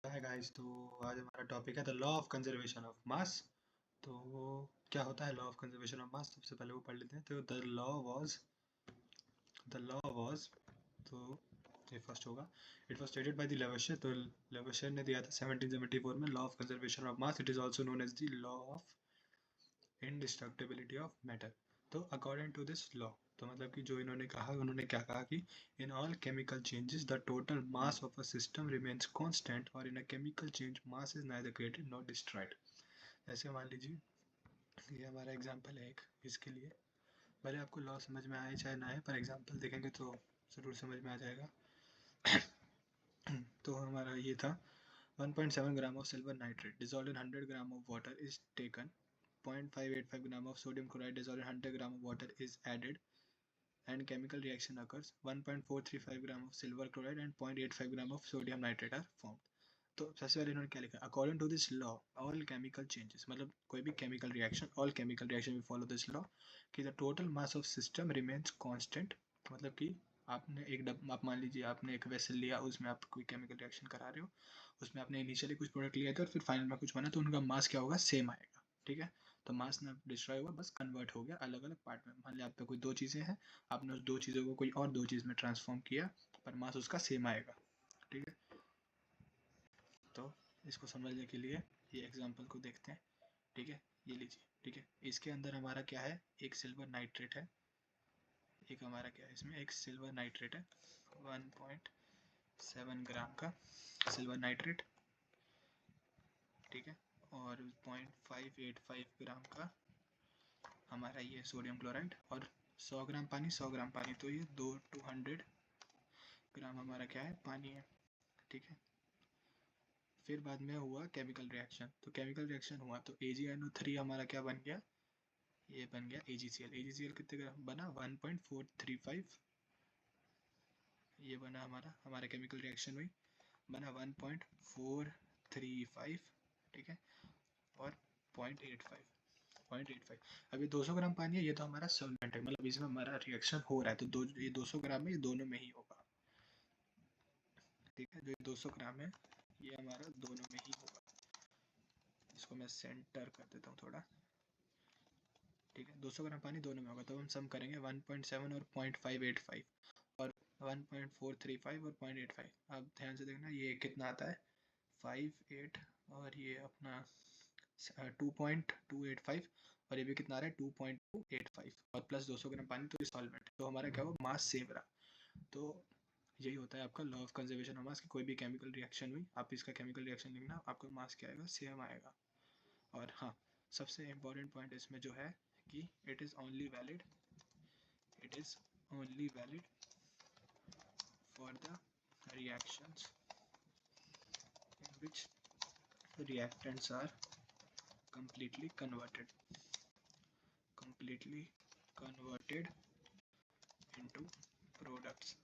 Hi guys. तो आज हमारा टॉपिक है the law of conservation of मास। तो क्या होता है लॉ ऑफ कंजर्वेशन ऑफ मास? सबसे पहले वो पढ़ लेते हैं। तो द लॉ वाज तो ये फर्स्ट होगा। It was stated by the Lavoisier. तो लेवशेर ने दिया था 1774 में law of conservation of mass. It is also known as the law of indestructibility of matter. तो अकॉर्डिंग टू दिस लॉ, तो मतलब कि जो इन्होंने कहा, उन्होंने क्या कहा कि in all chemical changes the total mass of a system remains constant और in a chemical change mass is neither created not destroyed. ऐसे मान लीजिए ये हमारा एग्जांपल है एक इसके लिए। भले आपको लॉ समझ में आए चाहे ना आए, पर एग्जांपल देखेंगे तो ज़रूर समझ में आ जाएगा। तो हमारा ये था 1.7 ग्राम of silver nitrate dissolved in 100 gram of water is taken. 0.585 gram of sodium chloride dissolved in 100 gram of water is added and chemical reaction occurs. 1.435 gram of silver chloride and 0.85 gram of sodium nitrate are formed. तो सबसे पहले इन्होंने क्या लिखा? According to this law all chemical changes, मतलब कोई भी chemical reaction, all chemical reaction we follow this law कि the total mass of system remains constant. मतलब कि आपने एक डब आप मान लीजिए आपने एक वेसल लिया, उसमें आप कोई केमिकल रिएक्शन करा रहे हो, उसमें आपने इनिशियली कुछ प्रोडक्ट लिया था और फिर फाइनल में कुछ बना, तो उनका मास क्या होगा? सेम आएगा। ठीक है। तो मास ना डिस्ट्रॉय हुआ, बस कन्वर्ट हो गया अलग अलग पार्ट में। मान लिया आप पे कोई दो चीज़ें हैं, आपने उस दो चीज़ों को कोई और दो चीज़ में ट्रांसफॉर्म किया, पर मास उसका सेम आएगा। ठीक है। तो इसको समझने के लिए ये एग्जांपल को देखते हैं। ठीक है, ये लीजिए। ठीक है, इसके अंदर हमारा क्या है? एक सिल्वर नाइट्रेट है। एक हमारा क्या है? इसमें एक सिल्वर नाइट्रेट है, 1.7 ग्राम का सिल्वर नाइट्रेट। ठीक है। और 0.585 ग्राम का हमारा ये सोडियम क्लोराइड। और 100 ग्राम पानी, 100 ग्राम पानी, तो ये 200 ग्राम हमारा क्या है? पानी है। ठीक है। फिर बाद में हुआ केमिकल रिएक्शन। तो केमिकल रिएक्शन हुआ तो AgNO3 हमारा क्या बन गया? ये बन गया AgCl। AgCl कितने ग्राम बना? 1.435। ये बना हमारा केमिकल रिएक्शन हुई, बना 1.435। ठीक है। और 0.85। अब ये 200 ग्राम पानी है, ये तो हमारा सॉल्वेंट है, मतलब इसमें हमारा रिएक्शन हो रहा है, तो ये 200 ग्राम में ये दोनों में ही होगा। ठीक है। जो ये 200 ग्राम है ये हमारा दोनों में ही होगा। इसको मैं सेंटर कर देता हूँ थोड़ा। ठीक है। 200 ग्राम पानी दोनों में होगा, तो हम सम करेंगे 1.7 और 0.585 और 1.435 और 0.85। अब ध्यान से देखना ये कितना आता है? 58 और ये अपना 2.285 और ये भी कितना आ रहा है? 2.285 और प्लस 200 ग्राम पानी, तो ये सॉल्वेंट। तो हमारा क्या हुआ? मास सेम रहा। तो यही होता है आपका लॉ ऑफ कंजर्वेशन ऑफ मास कि कोई भी केमिकल रिएक्शन हुई, आप इसका केमिकल रिएक्शन लिखना, आपका मास क्या आएगा? सेम आएगा। और हाँ, सबसे इम्पोर्टेंट पॉइंट इसमें जो है कि it is only valid for the reactions in which reactants are completely converted into products.